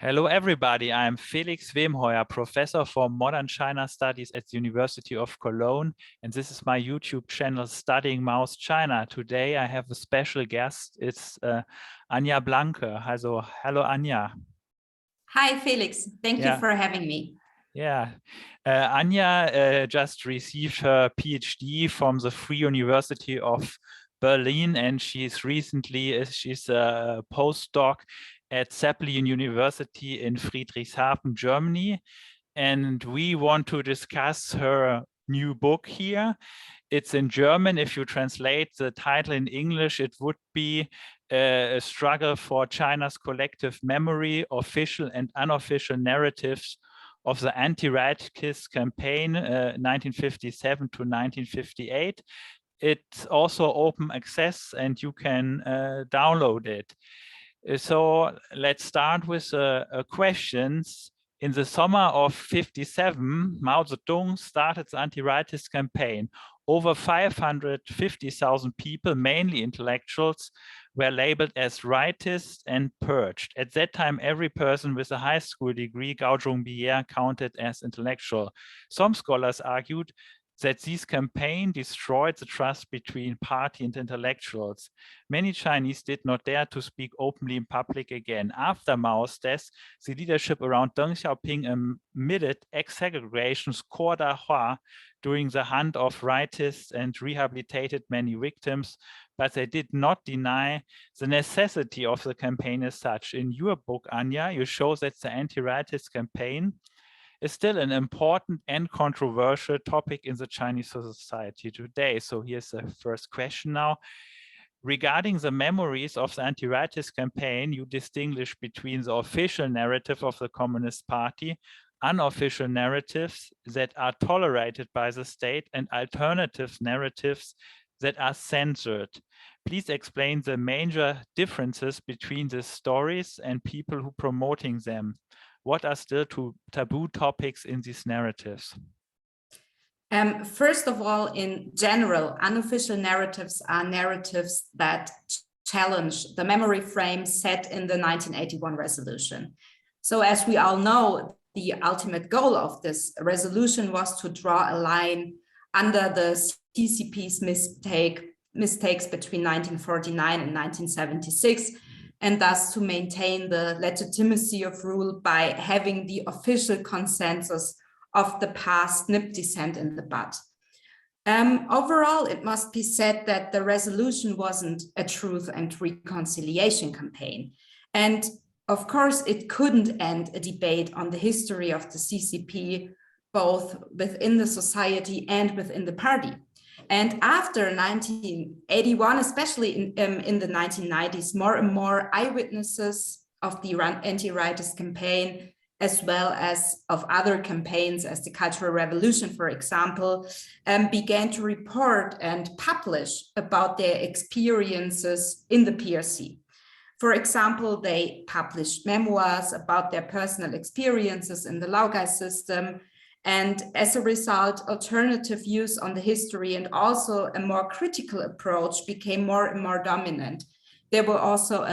Hello, everybody. I'm Felix Wemheuer, professor for modern China studies at the University of Cologne, and this is my YouTube channel, Studying Maoist China. Today, I have a special guest. It's Anja Blanke. Hello, Anja. Hi, Felix. Thank you for having me. Yeah, Anja just received her PhD from the Free University of Berlin, and she's a postdoc at Zeppelin University in Friedrichshafen, Germany. And we want to discuss her new book here. It's in German. If you translate the title in English, it would be a struggle for China's collective memory, official and unofficial narratives of the anti-Rightist campaign 1957 to 1958. It's also open access and you can download it. So let's start with questions. In the summer of 57, Mao Zedong started the anti-Rightist campaign. Over 550,000 people, mainly intellectuals, were labeled as rightist and purged. At that time, every person with a high school degree, Gaozhongbiye, counted as intellectual. Some scholars argued that this campaign destroyed the trust between party and intellectuals. Many Chinese did not dare to speak openly in public again. After Mao's death, the leadership around Deng Xiaoping admitted ex-segregation's corps d'arroi during the hunt of rightists and rehabilitated many victims, but they did not deny the necessity of the campaign as such. In your book, Anja, you show that the anti-rightist campaign is still an important and controversial topic in the Chinese society today. So here's the first question now. Regarding the memories of the anti-rightist campaign, you distinguish between the official narrative of the Communist Party, unofficial narratives that are tolerated by the state, and alternative narratives that are censored. Please explain the major differences between the stories and people who are promoting them. What are still two taboo topics in these narratives? First of all, in general, unofficial narratives are narratives that challenge the memory frame set in the 1981 resolution. So as we all know, the ultimate goal of this resolution was to draw a line under the CCP's mistakes between 1949 and 1976, and thus to maintain the legitimacy of rule by having the official consensus of the past nip descent in the bud. Overall, it must be said that the resolution wasn't a truth and reconciliation campaign. And of course, it couldn't end a debate on the history of the CCP, both within the society and within the party. And after 1981, especially in the 1990s, more and more eyewitnesses of the anti-rightist campaign, as well as of other campaigns as the Cultural Revolution, for example, began to report and publish about their experiences in the PRC. For example, they published memoirs about their personal experiences in the Laogai system. And as a result, alternative views on the history and also a more critical approach became more and more dominant. There were also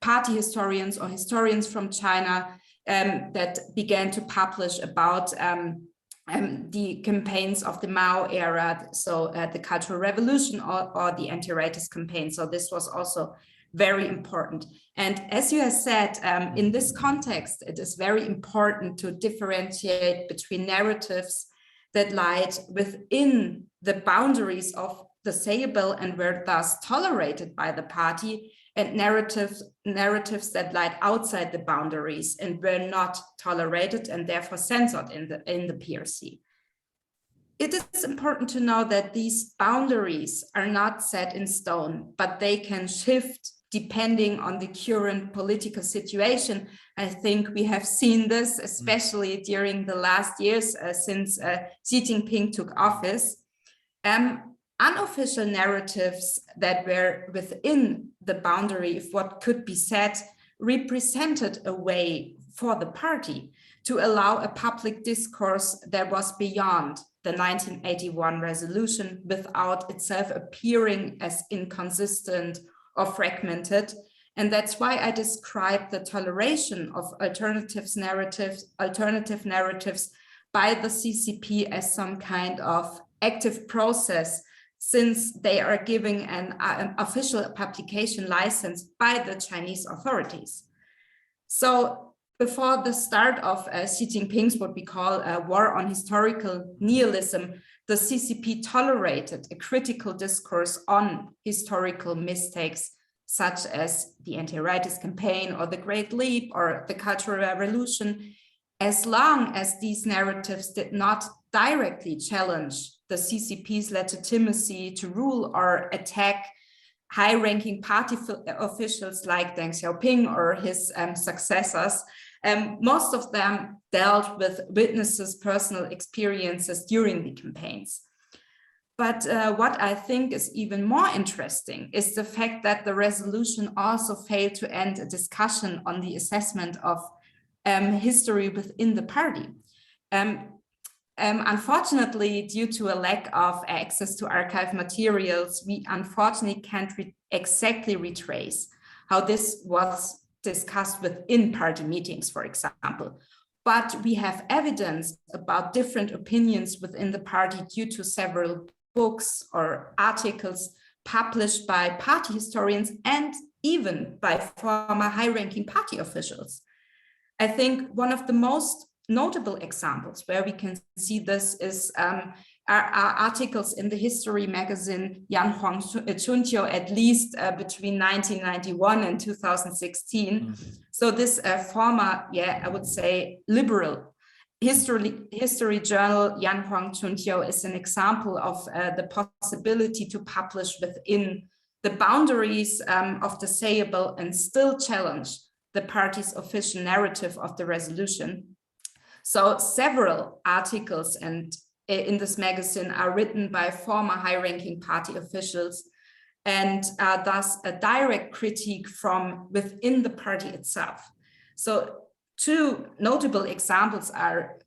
party historians or historians from China that began to publish about the campaigns of the Mao era, so the Cultural Revolution or the anti-rightist campaign. So this was also very important. And as you have said, in this context, it is very important to differentiate between narratives that lie within the boundaries of the sayable and were thus tolerated by the party, and narratives that lie outside the boundaries and were not tolerated and therefore censored in the PRC. It is important to know that these boundaries are not set in stone, but they can shift depending on the current political situation. I think we have seen this, especially during the last years since Xi Jinping took office. Unofficial narratives that were within the boundary of what could be said represented a way for the party to allow a public discourse that was beyond the 1981 resolution without itself appearing as inconsistent or fragmented. And that's why I describe the toleration of alternative narratives by the CCP as some kind of active process, since they are giving an official publication license by the Chinese authorities. So before the start of Xi Jinping's what we call a war on historical nihilism, the CCP tolerated a critical discourse on historical mistakes, such as the anti-rightist campaign or the Great Leap or the Cultural Revolution, as long as these narratives did not directly challenge the CCP's legitimacy to rule or attack high-ranking party officials like Deng Xiaoping or his successors. Most of them dealt with witnesses' personal experiences during the campaigns. But what I think is even more interesting is the fact that the resolution also failed to end a discussion on the assessment of history within the party. Unfortunately, due to a lack of access to archive materials, we unfortunately can't exactly retrace how this was discussed within party meetings, for example. But we have evidence about different opinions within the party due to several books or articles published by party historians and even by former high-ranking party officials. I think one of the most notable examples where we can see this is are articles in the history magazine Yan Huang Chunqiu, at least between 1991 and 2016. So this former, I would say, liberal history journal Yan Huang Chunqiu is an example of the possibility to publish within the boundaries of the sayable and still challenge the party's official narrative of the resolution. So several articles in this magazine are written by former high-ranking party officials and are thus a direct critique from within the party itself. So two notable examples are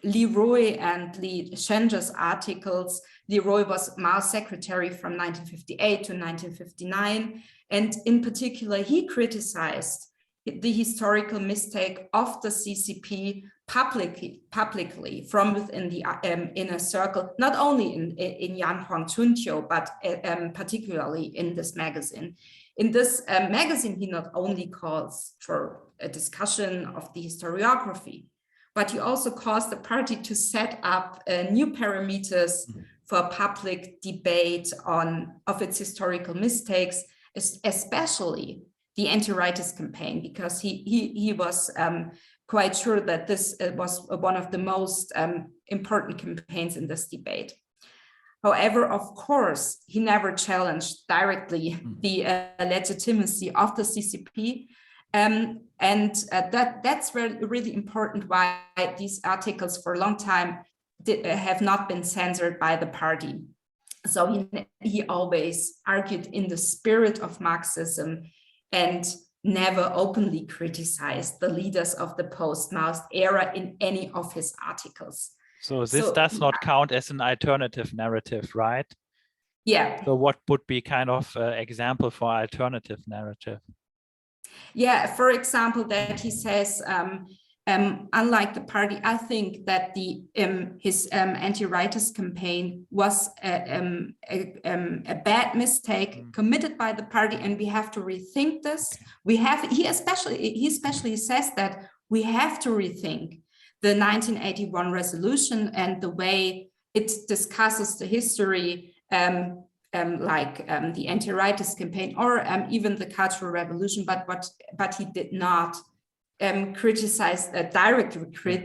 Li Rui and Li Shenzhe's articles. Li Rui was Mao's secretary from 1958 to 1959, and in particular, he criticized the historical mistake of the CCP publicly from within the inner circle, not only in Yan Huang Chunqiu, but particularly in this magazine. In this magazine, he not only calls for a discussion of the historiography, but he also calls the party to set up new parameters for public debate of its historical mistakes, especially the anti-rightist campaign, because he was quite sure that this was one of the most important campaigns in this debate. However, of course, he never challenged directly the legitimacy of the CCP. That's really important why these articles for a long time have not been censored by the party. So he always argued in the spirit of Marxism and never openly criticized the leaders of the post-Maoist era in any of his articles. So this does not count as an alternative narrative, right? Yeah. So what would be kind of example for alternative narrative? Yeah, for example, that he says, unlike the party, I think that his anti-rightist campaign was a bad mistake committed by the party, and we have to rethink this. He especially says that we have to rethink the 1981 resolution and the way it discusses the history, like the anti-rightist campaign or even the Cultural Revolution, but he did not directly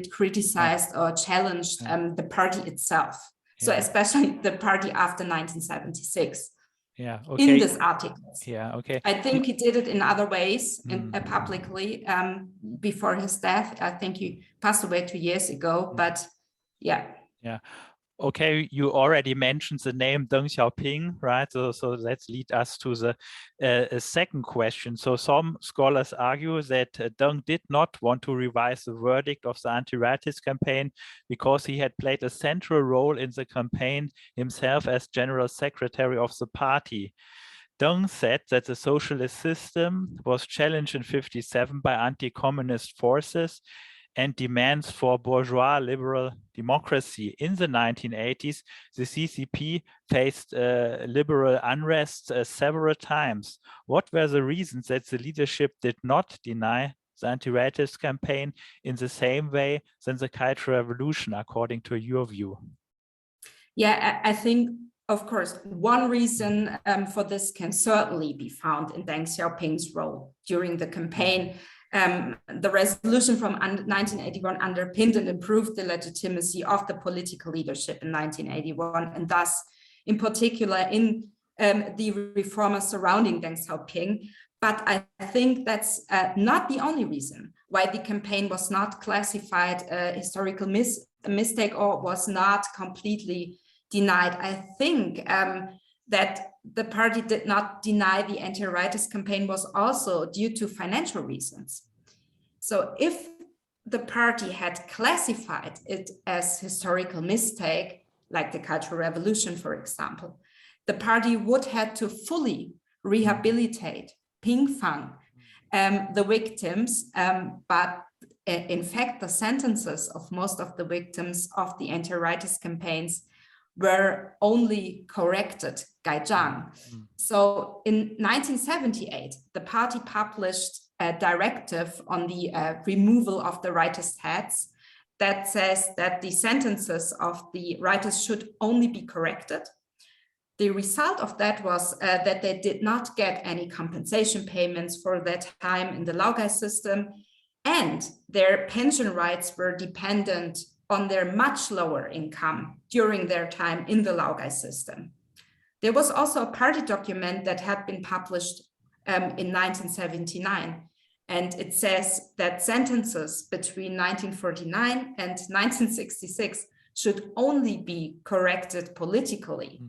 criticized or challenged the party itself. So especially the party after 1976. Yeah. Okay. In this article. Yeah. Okay. I think he did it in other ways, publicly, before his death. I think he passed away 2 years ago. But yeah. Yeah. Okay, you already mentioned the name Deng Xiaoping, right? So let's lead us to the second question. So some scholars argue that Deng did not want to revise the verdict of the anti-rightist campaign because he had played a central role in the campaign himself as general secretary of the party. Deng said that the socialist system was challenged in 1957 by anti-communist forces and demands for bourgeois liberal democracy. In the 1980s, the CCP faced liberal unrest several times. What were the reasons that the leadership did not deny the anti-rightist campaign in the same way than the Cultural Revolution, according to your view? Yeah, I think, of course, one reason for this can certainly be found in Deng Xiaoping's role during the campaign. The resolution from 1981 underpinned and improved the legitimacy of the political leadership in 1981, and thus, in particular, in the reformers surrounding Deng Xiaoping. But I think that's not the only reason why the campaign was not classified a historical mistake or was not completely denied. I think that the party did not deny the anti-rightist campaign was also due to financial reasons. So if the party had classified it as historical mistake, like the Cultural Revolution, for example, the party would have to fully rehabilitate, pingfang the victims, but in fact, the sentences of most of the victims of the anti-rightist campaigns were only corrected, gaizhang. So in 1978, the party published a directive on the removal of the rightist heads that says that the sentences of the rightists should only be corrected. The result of that was that they did not get any compensation payments for that time in the Laogai system, and their pension rights were dependent on their much lower income during their time in the Laogai system. There was also a party document that had been published in 1979, and it says that sentences between 1949 and 1966 should only be corrected politically.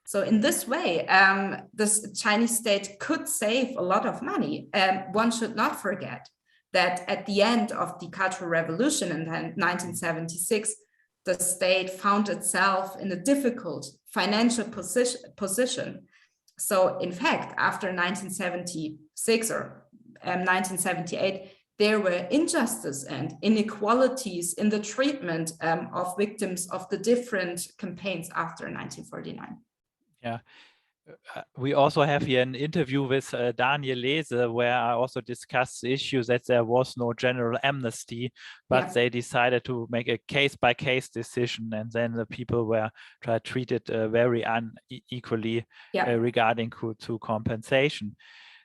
So in this way, the Chinese state could save a lot of money. One should not forget that at the end of the Cultural Revolution in 1976, the state found itself in a difficult financial position. So in fact, after 1976 or 1978, there were injustice and inequalities in the treatment of victims of the different campaigns after 1949. Yeah. We also have here an interview with Daniel Lese, where I also discussed the issue that there was no general amnesty, but they decided to make a case-by-case decision, and then the people were treated very unequally regarding to compensation.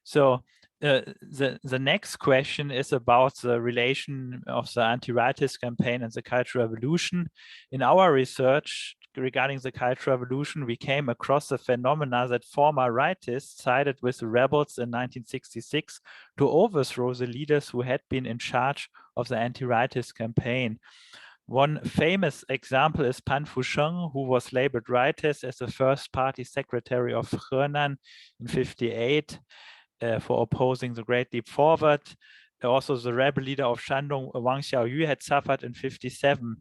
So the next question is about the relation of the anti-rightist campaign and the Cultural Revolution. In our research regarding the Cultural Revolution, we came across the phenomena that former rightists sided with the rebels in 1966 to overthrow the leaders who had been in charge of the anti-rightist campaign. One famous example is Pan Fusheng, who was labeled rightist as the first party secretary of Henan in 1958 for opposing the Great Leap Forward. Also, the rebel leader of Shandong, Wang Xiaoyu, had suffered in 1957.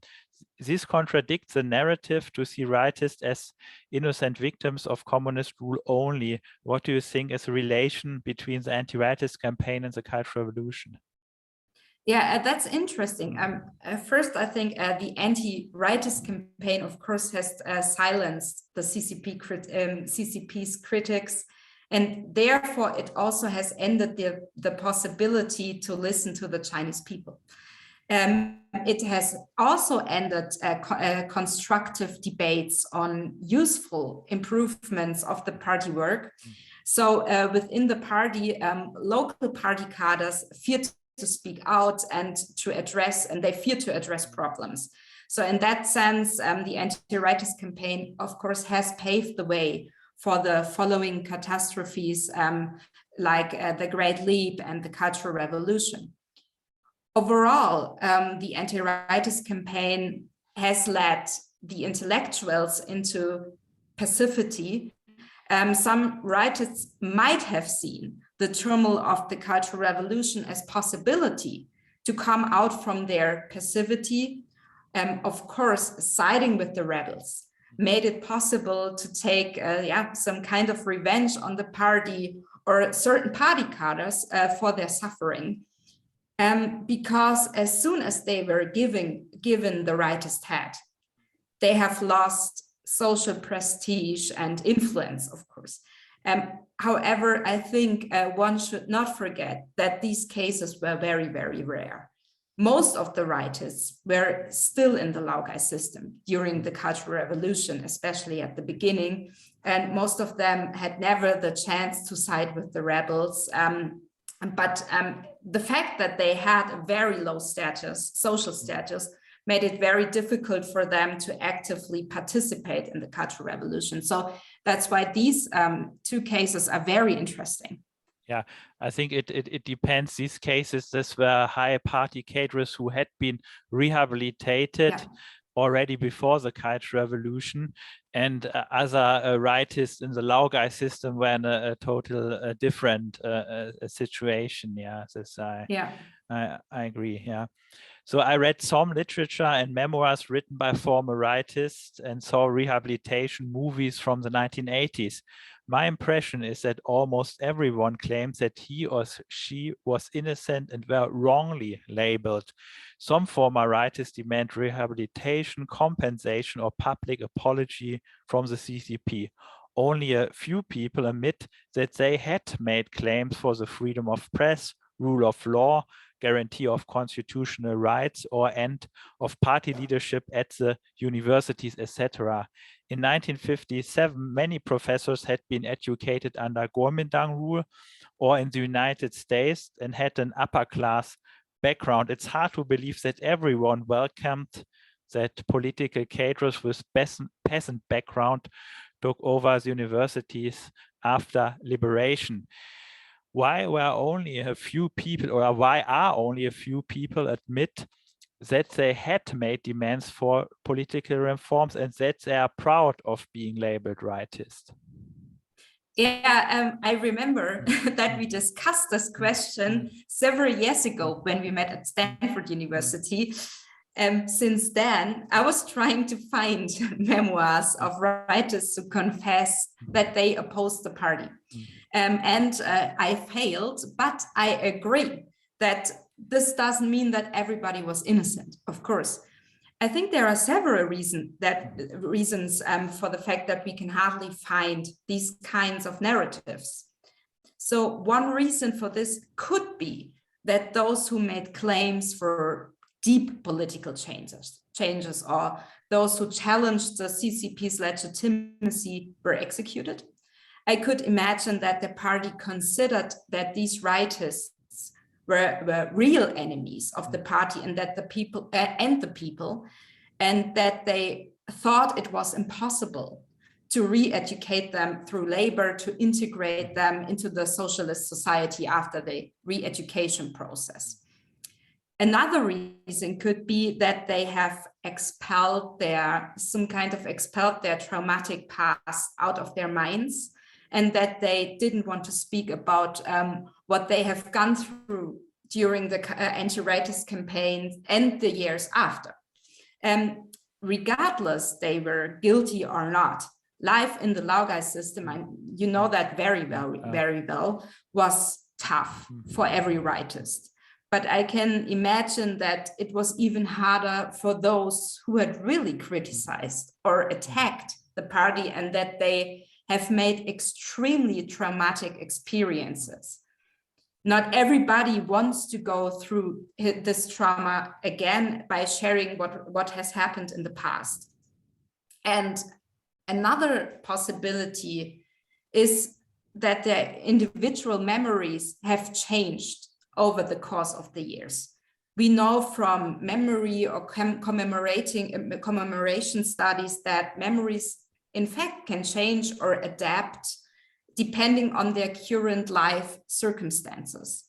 This contradicts the narrative to see rightists as innocent victims of communist rule only. What do you think is the relation between the anti-rightist campaign and the Cultural Revolution? Yeah, that's interesting. First, I think the anti-rightist campaign, of course, has silenced the CCP's critics, and therefore it also has ended the possibility to listen to the Chinese people. It has also ended constructive debates on useful improvements of the party work. So within the party, local party cadres fear to speak out and they fear to address problems. So in that sense, the anti-rightist campaign, of course, has paved the way for the following catastrophes like the Great Leap and the Cultural Revolution. Overall, the anti-rightist campaign has led the intellectuals into passivity. Some rightists might have seen the turmoil of the Cultural Revolution as possibility to come out from their passivity, of course, siding with the rebels. made it possible to take some kind of revenge on the party or certain party cadres for their suffering. Because as soon as they were given the rightist head, they have lost social prestige and influence, of course. However, I think one should not forget that these cases were very, very rare. Most of the rightists were still in the Laogai system during the Cultural Revolution, especially at the beginning, and most of them had never the chance to side with the rebels. But the fact that they had a very low status, social status, made it very difficult for them to actively participate in the Cultural Revolution. So that's why these two cases are very interesting. Yeah, I think it depends. These cases, this were high party cadres who had been rehabilitated already before the Cultural Revolution, and other rightists in the Laogai system were in a total different situation. Yeah, this I agree. Yeah. So I read some literature and memoirs written by former rightists and saw rehabilitation movies from the 1980s. My impression is that almost everyone claims that he or she was innocent and were wrongly labeled. Some former rightists demand rehabilitation, compensation, or public apology from the CCP. Only a few people admit that they had made claims for the freedom of press, rule of law, guarantee of constitutional rights, or end of party leadership at the universities, etc. In 1957, many professors had been educated under Kuomintang rule or in the United States and had an upper class background. It's hard to believe that everyone welcomed that political cadres with peasant background took over the universities after liberation. Why were only a few people, or why are only a few people admit that they had made demands for political reforms and that they are proud of being labeled rightist? Yeah, I remember that we discussed this question several years ago when we met at Stanford University. Since then, I was trying to find memoirs of rightists who confess that they opposed the party. I failed, but I agree that this doesn't mean that everybody was innocent, of course. I think there are several reasons for the fact that we can hardly find these kinds of narratives. So one reason for this could be that those who made claims for deep political changes or those who challenged the CCP's legitimacy were executed. I could imagine that the party considered that these rightists were real enemies of the party and that the people and that they thought it was impossible to re-educate them through labor, to integrate them into the socialist society after the re-education process. Another reason could be that they have expelled their traumatic past out of their minds, and that they didn't want to speak about what they have gone through during the anti-rightist campaigns and the years after. Regardless they were guilty or not, life in the Laogai system, you know that very well, was tough for every rightist. But I can imagine that it was even harder for those who had really criticized or attacked the party and that they have made extremely traumatic experiences. Not everybody wants to go through this trauma again by sharing what has happened in the past. And another possibility is that their individual memories have changed over the course of the years. We know from memory or commemoration studies that memories in fact can change or adapt depending on their current life circumstances.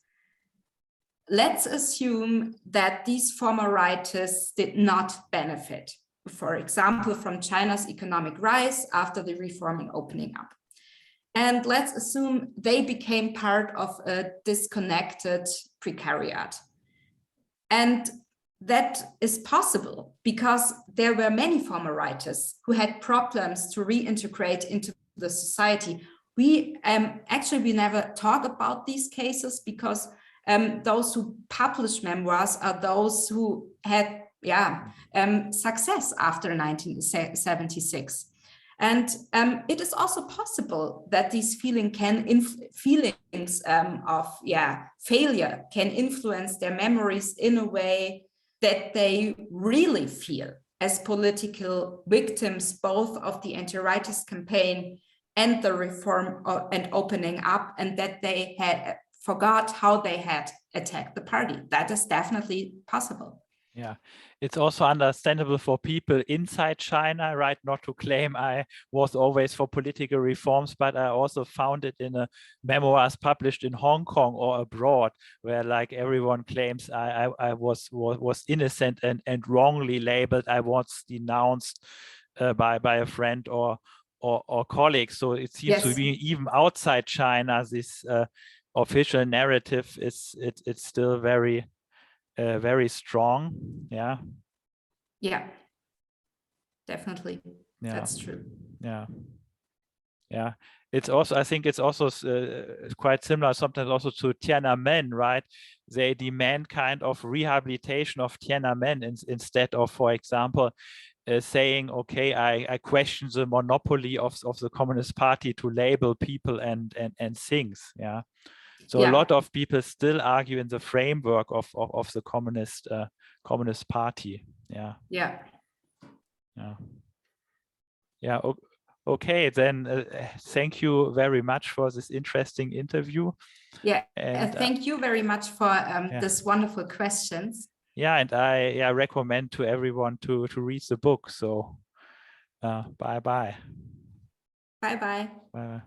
Let's assume that these former rightists did not benefit, for example, from China's economic rise after the reform and opening up. And let's assume they became part of a disconnected precariat. And that is possible because there were many former writers who had problems to reintegrate into the society. We actually never talk about these cases because those who publish memoirs are those who had success after 1976. And it is also possible that these feelings of failure can influence their memories in a way that they really feel as political victims, both of the anti-rightist campaign and the reform and opening up, and that they had forgot how they had attacked the party. That is definitely possible. Yeah, it's also understandable for people inside China, right, not to claim I was always for political reforms, but I also found it in a memoirs published in Hong Kong or abroad, where like everyone claims I was innocent and wrongly labeled. I was denounced by a friend or colleague. So it seems to be even outside China, this official narrative it's still very strong. Yeah, definitely. That's true. It's also, I think it's also quite similar sometimes also to Tiananmen, right? They demand kind of rehabilitation of Tiananmen instead of, for example, saying, okay, I question the monopoly of the Communist Party to label people and things. So a lot of people still argue in the framework of the Communist Party. Okay, then thank you very much for this interesting interview. And thank you very much for this wonderful questions. And I recommend to everyone to read the book. So bye-bye. Bye-bye. Bye-bye.